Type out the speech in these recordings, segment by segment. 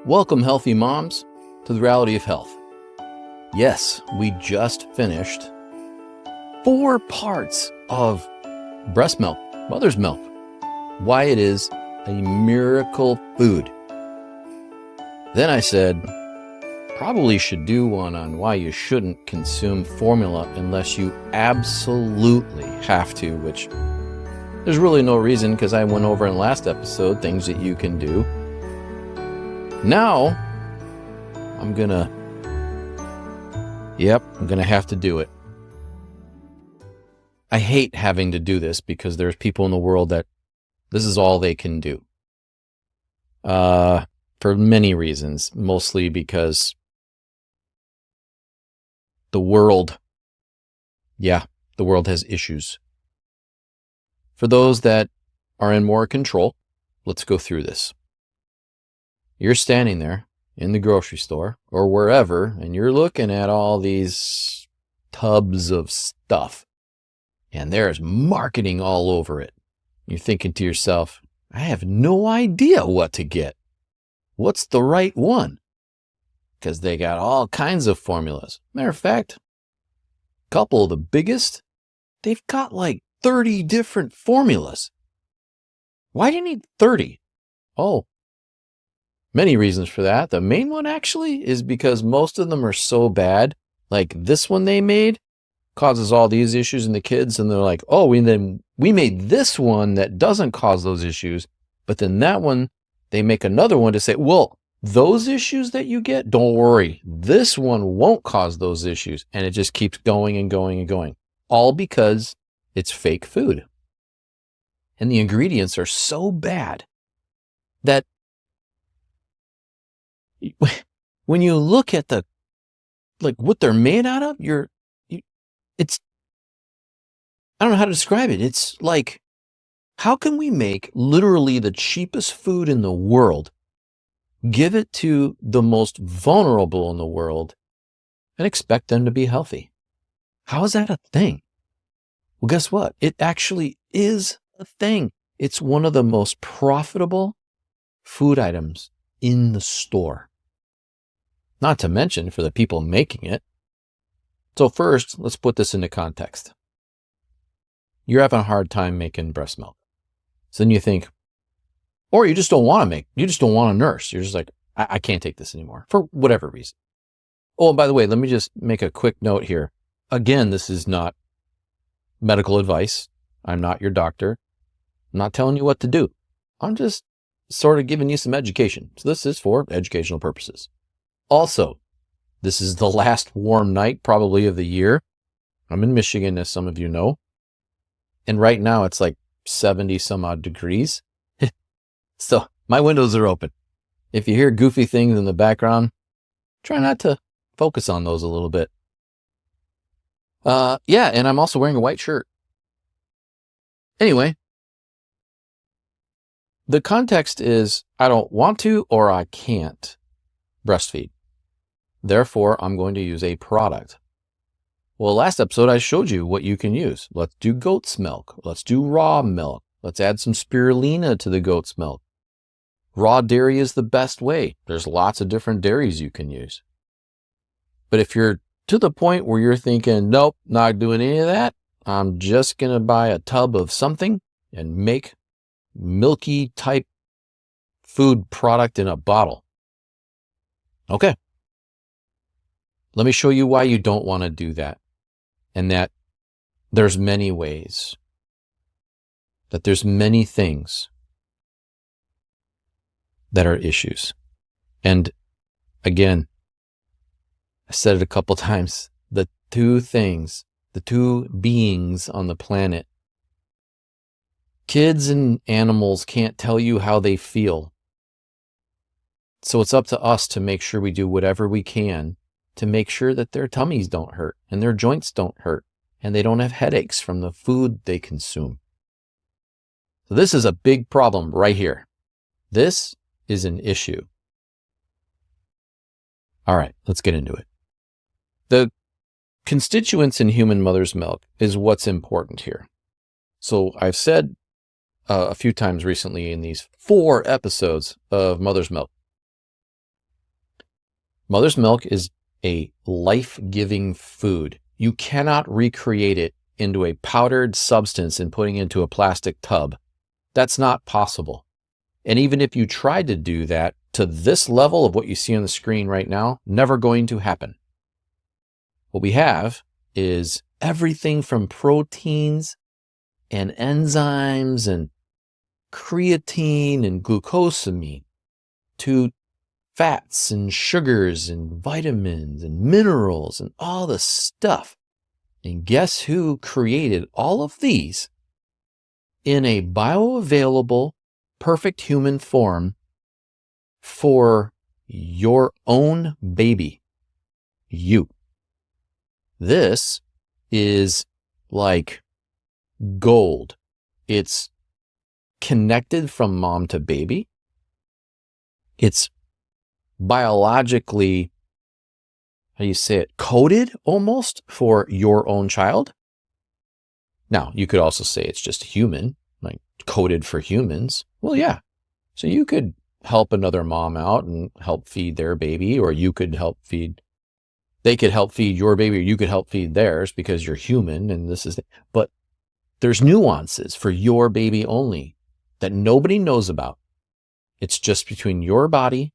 Welcome, healthy moms, to the reality of health. Yes, we just finished 4 parts of breast milk, mother's milk, why it is a miracle food. Then I said, probably should do one on why you shouldn't consume formula unless you absolutely have to, which there's really no reason because I went over in the last episode things that you can do. Now, I'm gonna have to do it. I hate having to do this because there's people in the world that this is all they can do. For many reasons, mostly because the world has issues. For those that are in more control, let's go through this. You're standing there in the grocery store or wherever, and you're looking at all these tubs of stuff, and there's marketing all over it. You're thinking to yourself, I have no idea what to get. What's the right one? Because they got all kinds of formulas. Matter of fact, a couple of the biggest, they've got like 30 different formulas. Why do you need 30? Oh, many reasons for that. The main one actually is because most of them are so bad. Like this one they made causes all these issues in the kids, and they're like, oh, we made this one that doesn't cause those issues, but then that one, they make another one to say, well, those issues that you get, don't worry, this one won't cause those issues. And it just keeps going and going and going, all because it's fake food. And the ingredients are so bad that when you look at what they're made out of, I don't know how to describe it. It's like, how can we make literally the cheapest food in the world, give it to the most vulnerable in the world, and expect them to be healthy? How is that a thing? Well, guess what? It actually is a thing. It's one of the most profitable food items in the store. Not to mention for the people making it. So first, let's put this into context. You're having a hard time making breast milk. So then you think, or you just don't want to nurse. You're just like, I can't take this anymore for whatever reason. Oh, and by the way, let me just make a quick note here. Again, this is not medical advice. I'm not your doctor. I'm not telling you what to do. I'm just sort of giving you some education. So this is for educational purposes. Also, this is the last warm night probably of the year. I'm in Michigan, as some of you know. And right now it's like 70 some odd degrees. So my windows are open. If you hear goofy things in the background, try not to focus on those a little bit. And I'm also wearing a white shirt. Anyway, the context is I don't want to or I can't breastfeed. Therefore, I'm going to use a product. Well, last episode, I showed you what you can use. Let's do goat's milk. Let's do raw milk. Let's add some spirulina to the goat's milk. Raw dairy is the best way. There's lots of different dairies you can use. But if you're to the point where you're thinking, nope, not doing any of that, I'm just going to buy a tub of something and make milky type food product in a bottle. Okay. Let me show you why you don't want to do that. And that there's many ways. That there's many things that are issues. And again, I said it a couple times, the two beings on the planet, kids and animals can't tell you how they feel. So it's up to us to make sure we do whatever we can to make sure that their tummies don't hurt and their joints don't hurt and they don't have headaches from the food they consume. So this is a big problem right here. This is an issue. All right, let's get into it. The constituents in human mother's milk is what's important here. So I've said a few times recently in these 4 episodes of Mother's Milk, Mother's milk is a life-giving food. You cannot recreate it into a powdered substance and putting it into a plastic tub. That's not possible. And even if you tried to do that to this level of what you see on the screen right now, never going to happen. What we have is everything from proteins and enzymes and creatine and glucosamine to fats and sugars and vitamins and minerals and all the stuff. And guess who created all of these in a bioavailable, perfect human form for your own baby? You. This is like gold. It's connected from mom to baby. It's biologically, how do you say it, coded almost for your own child. Now, you could also say it's just human, like coded for humans. Well, yeah. So you could help another mom out and help feed their baby, or you could help feed, they could help feed your baby, or you could help feed theirs because you're human and this is, but there's nuances for your baby only that nobody knows about. It's just between your body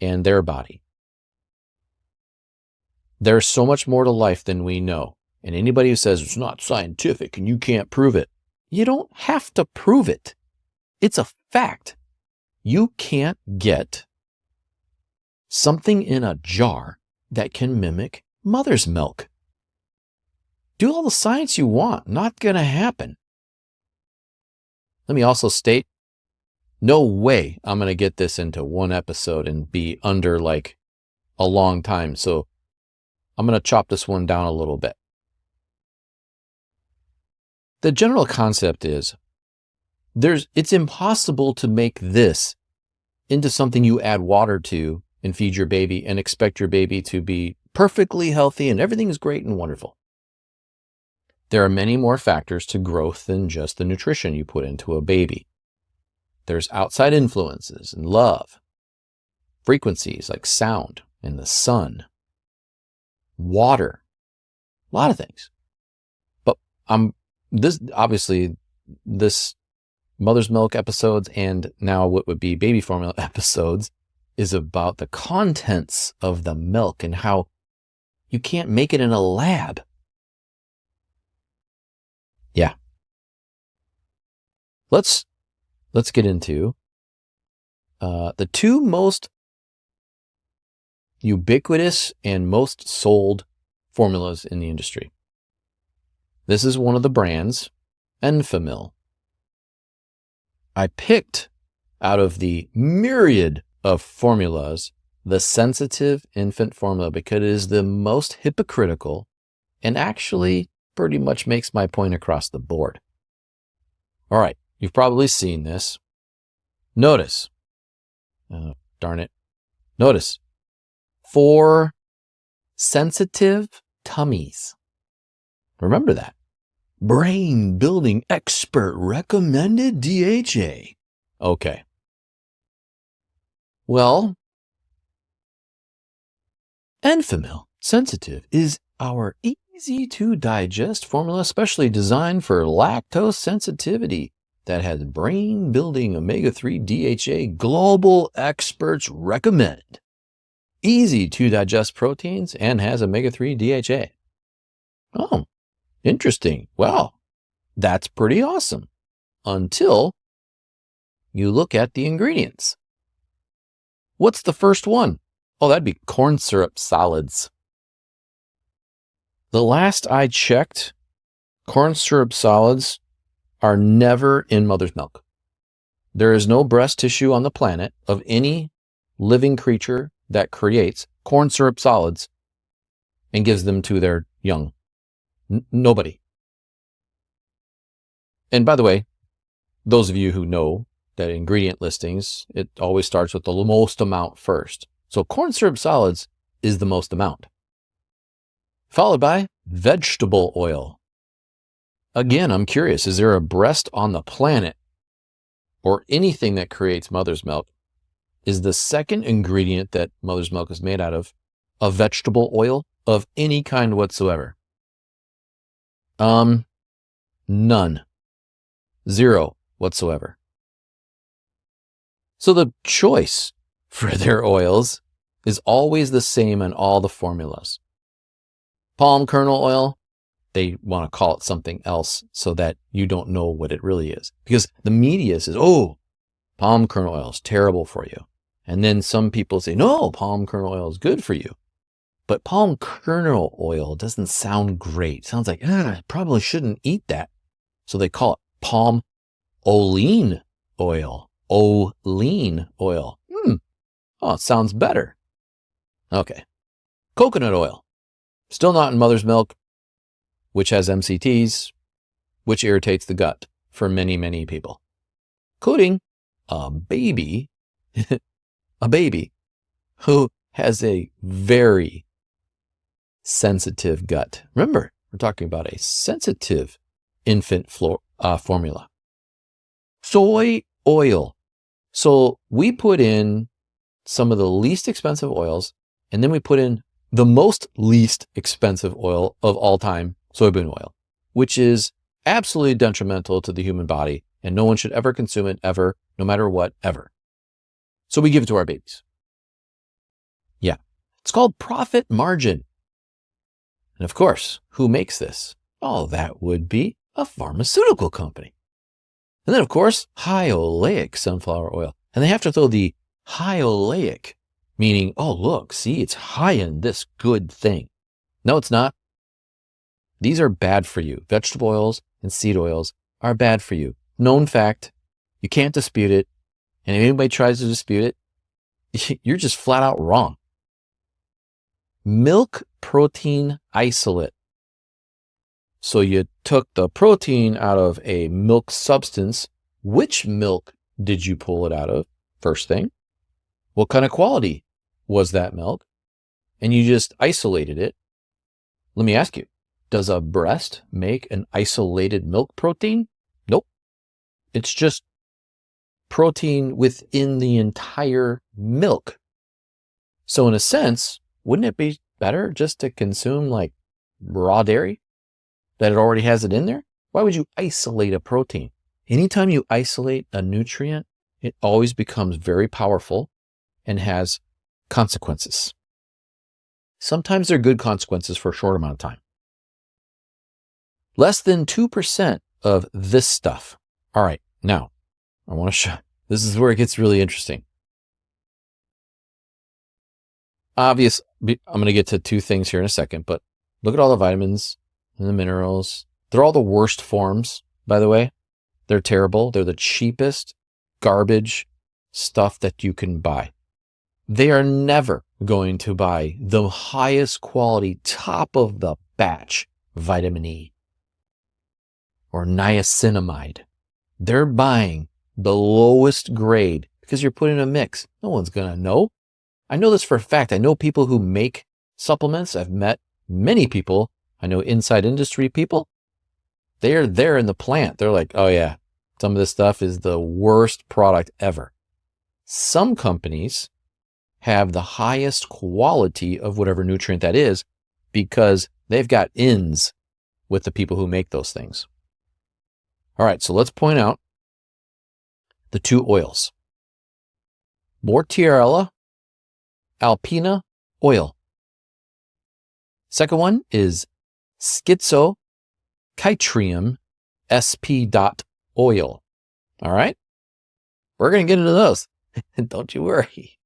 and their body. There's so much more to life than we know. And anybody who says it's not scientific and you can't prove it, you don't have to prove it. It's a fact. You can't get something in a jar that can mimic mother's milk. Do all the science you want, not going to happen. Let me also state, no way I'm going to get this into one episode and be under like a long time. So I'm going to chop this one down a little bit. The general concept is it's impossible to make this into something you add water to and feed your baby and expect your baby to be perfectly healthy and everything is great and wonderful. There are many more factors to growth than just the nutrition you put into a baby. There's outside influences and love, frequencies like sound and the sun, water, a lot of things. But this mother's milk episodes and now what would be baby formula episodes is about the contents of the milk and how you can't make it in a lab. Yeah. Let's get into the two most ubiquitous and most sold formulas in the industry. This is one of the brands, Enfamil. I picked out of the myriad of formulas the sensitive infant formula because it is the most hypocritical and actually pretty much makes my point across the board. All right. You've probably seen this. Notice, notice, for sensitive tummies. Remember that. Brain building expert recommended DHA. Okay. Well, Enfamil Sensitive is our easy to digest formula, especially designed for lactose sensitivity. That has brain-building omega-3 DHA global experts recommend. Easy to digest proteins and has omega-3 DHA. Oh, interesting. Well, that's pretty awesome. Until you look at the ingredients. What's the first one? Oh, that'd be corn syrup solids. The last I checked, corn syrup solids are never in mother's milk. There is no breast tissue on the planet of any living creature that creates corn syrup solids and gives them to their young. Nobody. And by the way, those of you who know that ingredient listings, it always starts with the most amount first. So corn syrup solids is the most amount. Followed by vegetable oil. Again, I'm curious, is there a breast on the planet or anything that creates mother's milk? Is the second ingredient that mother's milk is made out of a vegetable oil of any kind whatsoever? None. Zero whatsoever. So the choice for their oils is always the same in all the formulas. Palm kernel oil, they want to call it something else so that you don't know what it really is. Because the media says, oh, palm kernel oil is terrible for you. And then some people say, no, palm kernel oil is good for you. But palm kernel oil doesn't sound great. It sounds like, I probably shouldn't eat that. So they call it palm olein oil. Olein oil. Oh, it sounds better. Okay. Coconut oil. Still not in mother's milk, which has MCTs, which irritates the gut for many, many people, including a baby, a baby who has a very sensitive gut. Remember, we're talking about a sensitive infant formula. Soy oil. So we put in some of the least expensive oils, and then we put in the most least expensive oil of all time, soybean oil, which is absolutely detrimental to the human body, and no one should ever consume it ever, no matter what, ever. So we give it to our babies. Yeah. It's called profit margin. And of course, who makes this? Oh, that would be a pharmaceutical company. And then, of course, high oleic sunflower oil. And they have to throw the high oleic, meaning, oh, look, see, it's high in this good thing. No, it's not. These are bad for you. Vegetable oils and seed oils are bad for you. Known fact. You can't dispute it. And if anybody tries to dispute it, you're just flat out wrong. Milk protein isolate. So you took the protein out of a milk substance. Which milk did you pull it out of? First thing. What kind of quality was that milk? And you just isolated it. Let me ask you, does a breast make an isolated milk protein? Nope. It's just protein within the entire milk. So in a sense, wouldn't it be better just to consume like raw dairy that it already has it in there? Why would you isolate a protein? Anytime you isolate a nutrient, it always becomes very powerful and has consequences. Sometimes they're good consequences for a short amount of time. Less than 2% of this stuff. All right, now I want to show. This is where it gets really interesting. I'm going to get to two things here in a second, but look at all the vitamins and the minerals. They're all the worst forms, by the way. They're terrible. They're the cheapest garbage stuff that you can buy. They are never going to buy the highest quality, top of the batch vitamin E or niacinamide. They're buying the lowest grade because you're putting a mix. No one's going to know. I know this for a fact. I know people who make supplements. I've met many people. I know inside industry people. They're there in the plant. They're like, oh yeah, some of this stuff is the worst product ever. Some companies have the highest quality of whatever nutrient that is because they've got ins with the people who make those things. All right, so let's point out the two oils. Mortierella alpina oil. Second one is Schizochitrium sp. oil. All right, we're going to get into those. Don't you worry.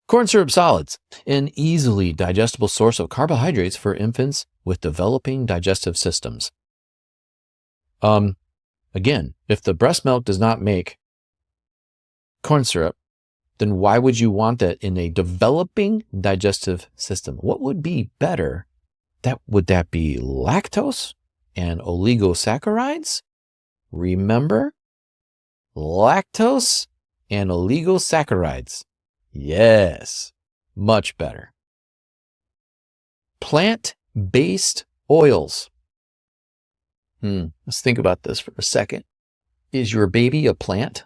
Corn syrup solids, an easily digestible source of carbohydrates for infants with developing digestive systems. Again, if the breast milk does not make corn syrup, then why would you want that in a developing digestive system? What would be better? Would that be lactose and oligosaccharides? Remember? Lactose and oligosaccharides. Yes, much better. Plant-based oils. Let's think about this for a second. Is your baby a plant?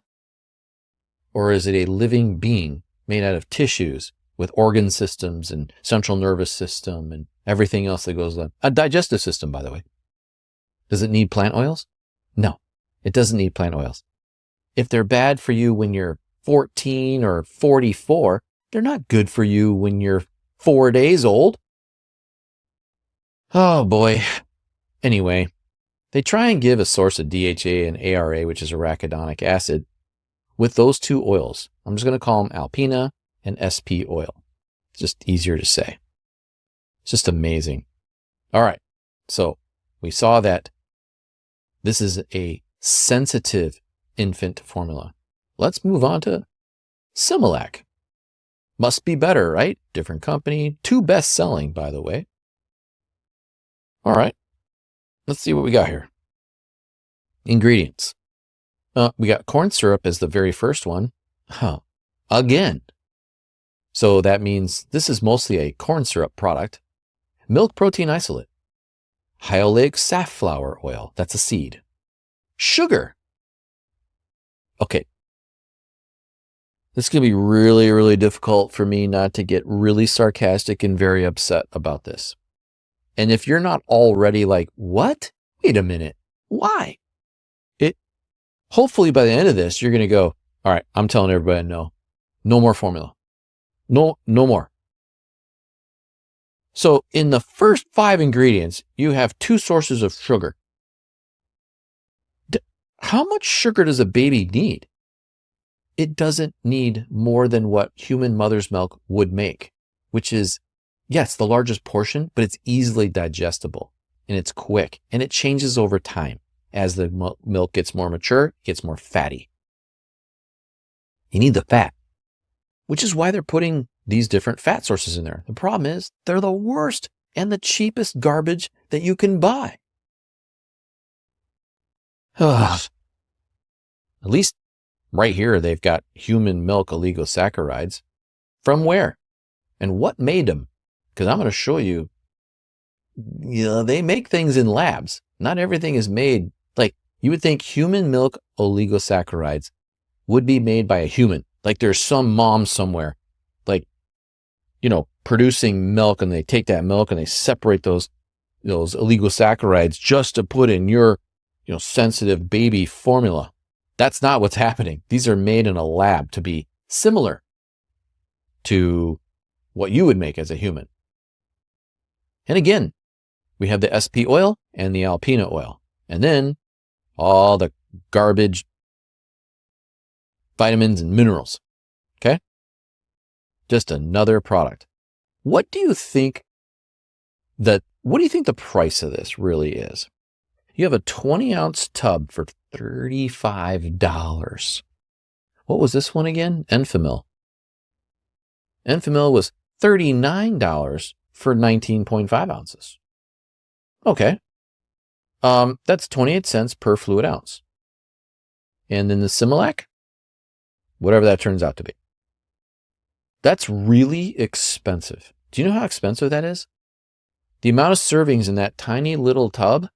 Or is it a living being made out of tissues with organ systems and central nervous system and everything else that goes on. A digestive system, by the way. Does it need plant oils? No, it doesn't need plant oils. If they're bad for you when you're 14 or 44, they're not good for you when you're 4 days old. Oh boy. Anyway, they try and give a source of DHA and ARA, which is arachidonic acid, with those two oils. I'm just going to call them Alpina and SP oil. It's just easier to say. It's just amazing. All right. So we saw that this is a sensitive infant formula. Let's move on to Similac. Must be better, right? Different company. 2 best-selling, by the way. All right. Let's see what we got here. Ingredients. We got corn syrup as the very first one. Again. So that means this is mostly a corn syrup product. Milk protein isolate. High oleic safflower oil. That's a seed. Sugar. Okay. This is going to be really, really difficult for me not to get really sarcastic and very upset about this. And if you're not already like, what? Wait a minute. Why? Hopefully by the end of this, you're going to go, all right, I'm telling everybody no. No more formula. No more. So in the first 5 ingredients, you have 2 sources of sugar. How much sugar does a baby need? It doesn't need more than what human mother's milk would make, which is, yes, the largest portion, but it's easily digestible and it's quick and it changes over time. As the milk gets more mature, it gets more fatty. You need the fat, which is why they're putting these different fat sources in there. The problem is they're the worst and the cheapest garbage that you can buy. At least right here, they've got human milk oligosaccharides. From where? And what made them? Because I'm going to show you, they make things in labs. Not everything is made. Like, you would think human milk oligosaccharides would be made by a human. Like there's some mom somewhere, like, producing milk, and they take that milk and they separate those oligosaccharides just to put in your, sensitive baby formula. That's not what's happening. These are made in a lab to be similar to what you would make as a human. And again, we have the SP oil and the Alpina oil. And then all the garbage, vitamins and minerals. Okay? Just another product. What do you think the price of this really is? You have a 20-ounce tub for $35. What was this one again? Enfamil. Enfamil was $39 for 19.5 ounces. Okay. That's 28 cents per fluid ounce. And then the Similac, whatever that turns out to be. That's really expensive. Do you know how expensive that is? The amount of servings in that tiny little tub,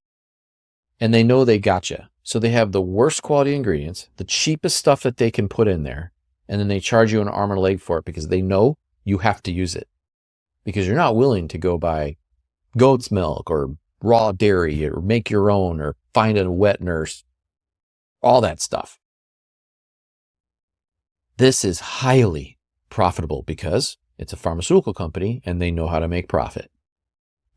and they know they got you. So they have the worst quality ingredients, the cheapest stuff that they can put in there, and then they charge you an arm and a leg for it because they know you have to use it. Because you're not willing to go buy goat's milk or raw dairy or make your own or find a wet nurse, all that stuff. This is highly profitable because it's a pharmaceutical company and they know how to make profit.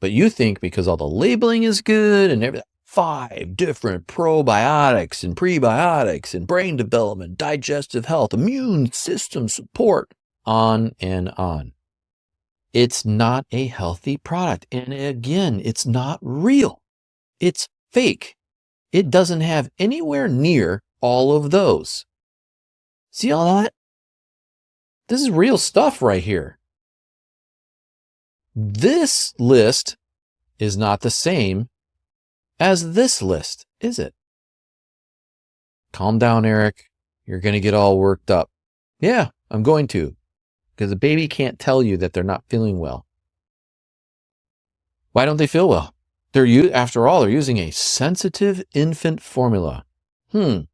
But you think because all the labeling is good and everything, 5 different probiotics and prebiotics and brain development, digestive health, immune system support, on and on. It's not a healthy product. And again, it's not real. It's fake. It doesn't have anywhere near all of those. See all that? This is real stuff right here. This list is not the same as this list, is it? Calm down, Eric. You're going to get all worked up. Yeah, I'm going to. Because a baby can't tell you that they're not feeling well. Why don't they feel well? After all, they're using a sensitive infant formula. All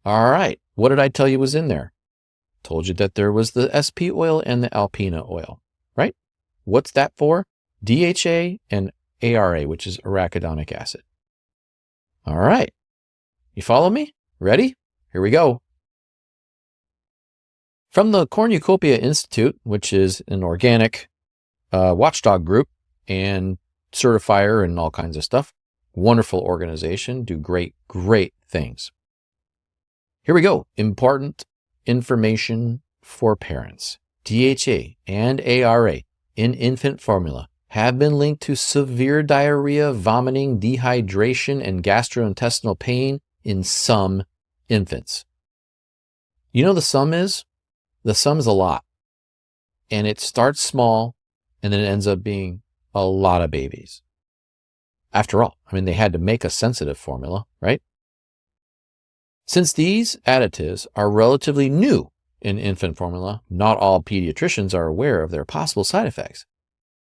right. What did I tell you was in there? Told you that there was the SP oil and the alpina oil, right? What's that for? DHA and ARA, which is arachidonic acid. All right. You follow me? Ready? Here we go. From the Cornucopia Institute, which is an organic watchdog group and certifier and all kinds of stuff. Wonderful organization, do great things. Here we go. Important information for parents. DHA and ARA in infant formula have been linked to severe diarrhea, vomiting, dehydration, and gastrointestinal pain in some infants. You know the sum is? The sum is a lot. And it starts small and then it ends up being a lot of babies. After all, I mean, they had to make a sensitive formula, right? Since these additives are relatively new in infant formula, not all pediatricians are aware of their possible side effects.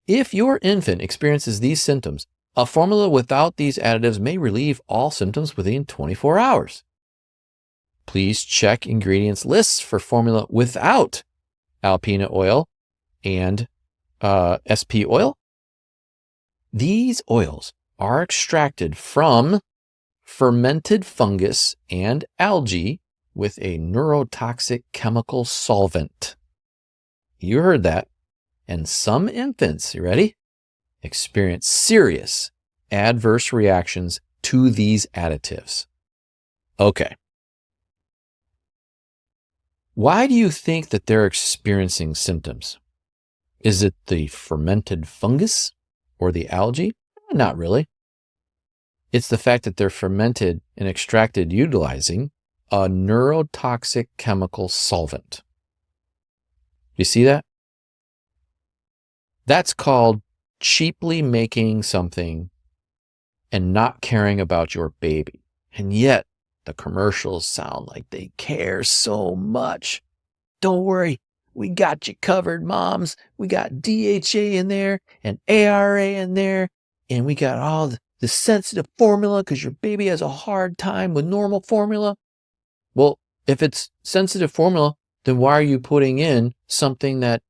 If your infant experiences these symptoms, a formula without these additives may relieve all symptoms within 24 hours. Please check ingredients lists for formula without alpina oil and SP oil. These oils are extracted from fermented fungus and algae with a neurotoxic chemical solvent. You heard that. And some infants, you ready, experience serious adverse reactions to these additives. Okay. Why do you think that they're experiencing symptoms? Is it the fermented fungus or the algae? Not really. It's the fact that they're fermented and extracted utilizing a neurotoxic chemical solvent. You see that? That's called cheaply making something and not caring about your baby. And yet, the commercials sound like they care so much. Don't worry, we got you covered, moms. We got DHA in there and ARA in there. And we got all the sensitive formula because your baby has a hard time with normal formula. Well, if it's sensitive formula, then why are you putting in something that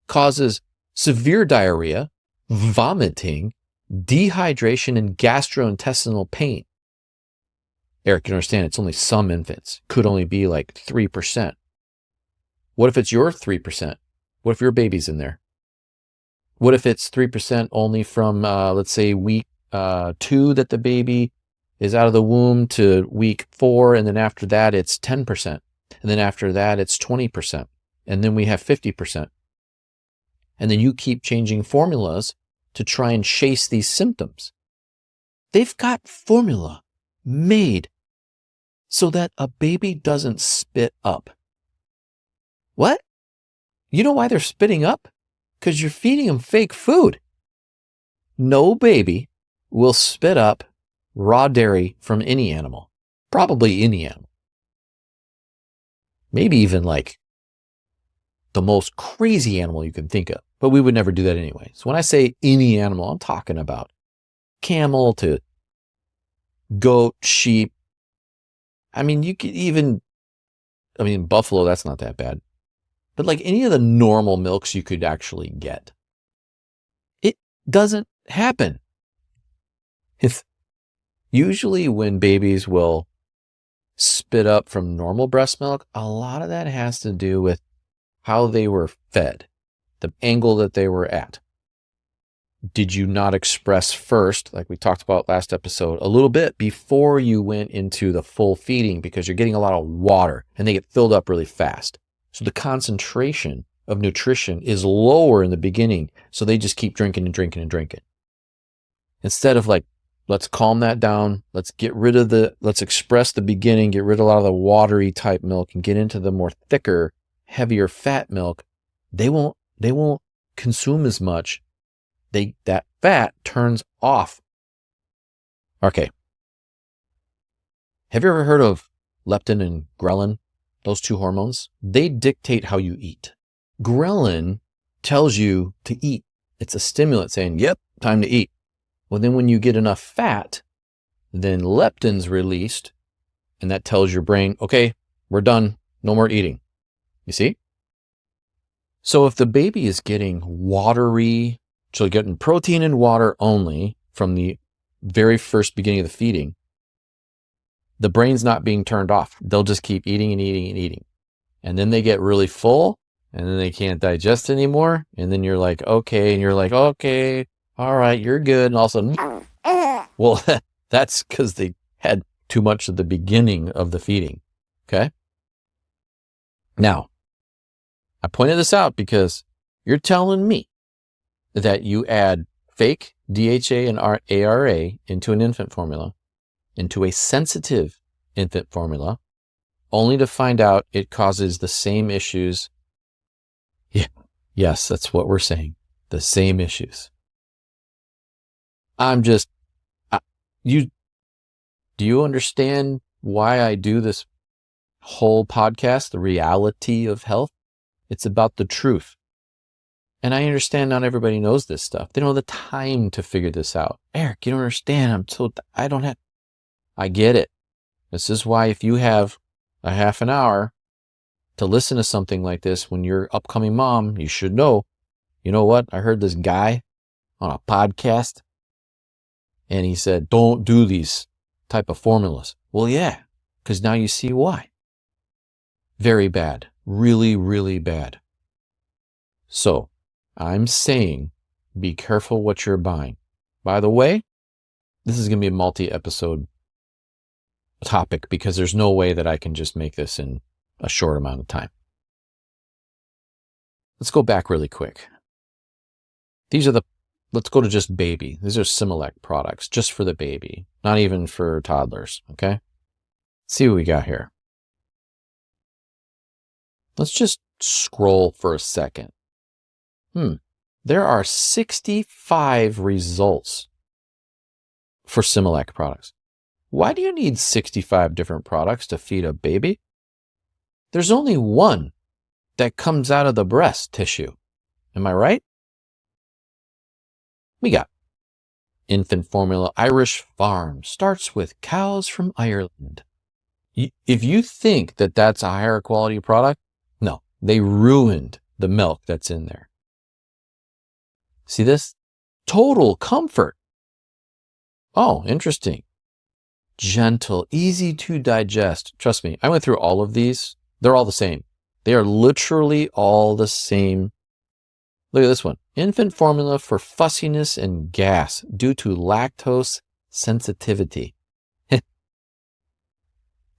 causes severe diarrhea, vomiting, dehydration, and gastrointestinal pain? Eric, you understand it's only some infants. Could only be like 3%. What if it's your 3%? What if your baby's in there? What if it's 3% only from, let's say, week 2 that the baby is out of the womb to week 4, and then after that it's 10%, and then after that it's 20%, and then we have 50%. And then you keep changing formulas to try and chase these symptoms. They've got formula made so that a baby doesn't spit up. What? You know why they're spitting up? Because you're feeding them fake food. No baby will spit up raw dairy from any animal. Probably any animal. Maybe even like the most crazy animal you can think of. But we would never do that anyway. So when I say any animal, I'm talking about camel to goat, sheep. I mean, you could even, buffalo, that's not that bad. But like any of the normal milks you could actually get. It doesn't happen. It's usually when babies will spit up from normal breast milk, a lot of that has to do with how they were fed, the angle that they were at. Did you not express first, like we talked about last episode, a little bit before you went into the full feeding, because you're getting a lot of water and they get filled up really fast. So the concentration of nutrition is lower in the beginning. So they just keep drinking and drinking and drinking. Instead of like, let's calm that down. Let's express the beginning, get rid of a lot of the watery type milk and get into the more thicker, heavier fat milk. They won't consume as much. That fat turns off. Okay. Have you ever heard of leptin and ghrelin? Those two hormones, they dictate how you eat. Ghrelin tells you to eat. It's a stimulant saying, yep, time to eat. Well, then when you get enough fat, then leptin's released, and that tells your brain, okay, we're done. No more eating. You see? So if the baby is getting watery, so getting protein and water only from the very first beginning of the feeding, the brain's not being turned off. They'll just keep eating and eating and eating. And then they get really full and then they can't digest anymore. And then you're like, okay. And you're like, okay, all right, you're good. And all of a sudden, well, that's because they had too much at the beginning of the feeding. Okay. Now, I pointed this out because you're telling me that you add fake DHA and ARA into an infant formula, into a sensitive infant formula, only to find out it causes the same issues. Yeah, yes, that's what we're saying. The same issues. Do you understand why I do this whole podcast, The Reality of Health? It's about the truth. And I understand not everybody knows this stuff. They don't have the time to figure this out. Eric, you don't understand. I get it. This is why if you have a half an hour to listen to something like this when you're upcoming mom, you should know, you know what? I heard this guy on a podcast and he said, don't do these type of formulas. Well, yeah, because now you see why. Very bad. Really, really bad. So I'm saying be careful what you're buying. By the way, this is going to be a multi-episode topic because there's no way that I can just make this in a short amount of time. Let's go back really quick. Let's go to just baby. These are Similac products just for the baby, not even for toddlers. Okay. Let's see what we got here. Let's just scroll for a second. There are 65 results for Similac products. Why do you need 65 different products to feed a baby? There's only one that comes out of the breast tissue. Am I right? We got infant formula Irish Farm, starts with cows from Ireland. If you think that that's a higher quality product, no, they ruined the milk that's in there. See this? Total comfort. Oh, interesting. Gentle, easy to digest. Trust me, I went through all of these. They're all the same. They are literally all the same. Look at this one. Infant formula for fussiness and gas due to lactose sensitivity.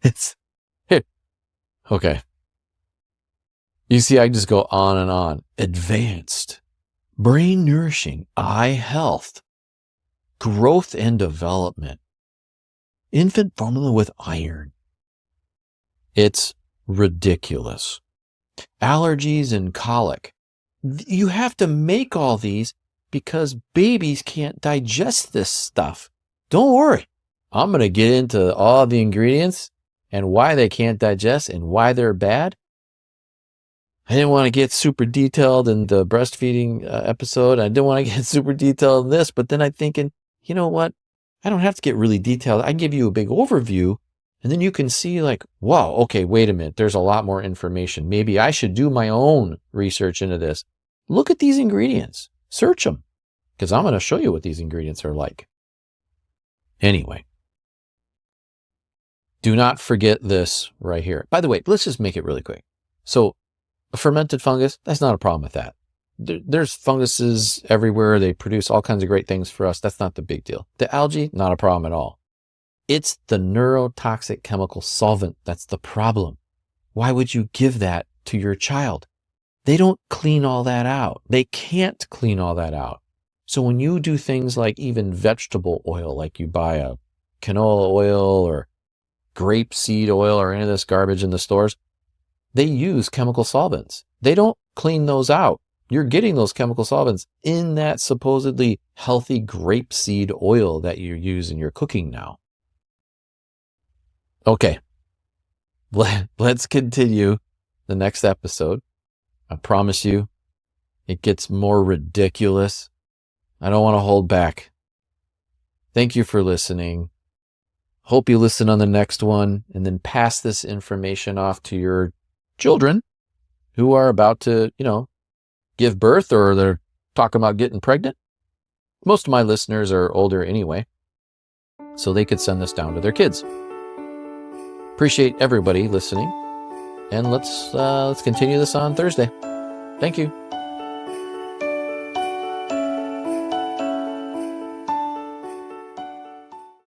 It's here. Okay. You see, I just go on and on. Advanced, brain nourishing, eye health, growth and development, infant formula with iron. It's ridiculous. Allergies and colic. You have to make all these because babies can't digest this stuff. Don't worry. I'm going to get into all the ingredients and why they can't digest and why they're bad. I didn't want to get super detailed in the breastfeeding episode. I didn't want to get super detailed in this, but then I'm thinking, you know what? I don't have to get really detailed. I can give you a big overview and then you can see like, wow, okay, wait a minute. There's a lot more information. Maybe I should do my own research into this. Look at these ingredients. Search them because I'm going to show you what these ingredients are like. Anyway, do not forget this right here. By the way, let's just make it really quick. So a fermented fungus, that's not a problem with that. There's funguses everywhere. They produce all kinds of great things for us. That's not the big deal. The algae, not a problem at all. It's the neurotoxic chemical solvent that's the problem. Why would you give that to your child? They don't clean all that out. They can't clean all that out. So when you do things like even vegetable oil, like you buy a canola oil or grapeseed oil or any of this garbage in the stores, they use chemical solvents. They don't clean those out. You're getting those chemical solvents in that supposedly healthy grapeseed oil that you use in your cooking now. Okay, let's continue the next episode. I promise you, it gets more ridiculous. I don't want to hold back. Thank you for listening. Hope you listen on the next one and then pass this information off to your children who are about to, give birth or they're talking about getting pregnant. Most of my listeners are older anyway, so they could send this down to their kids. Appreciate everybody listening, and let's continue this on Thursday. Thank you.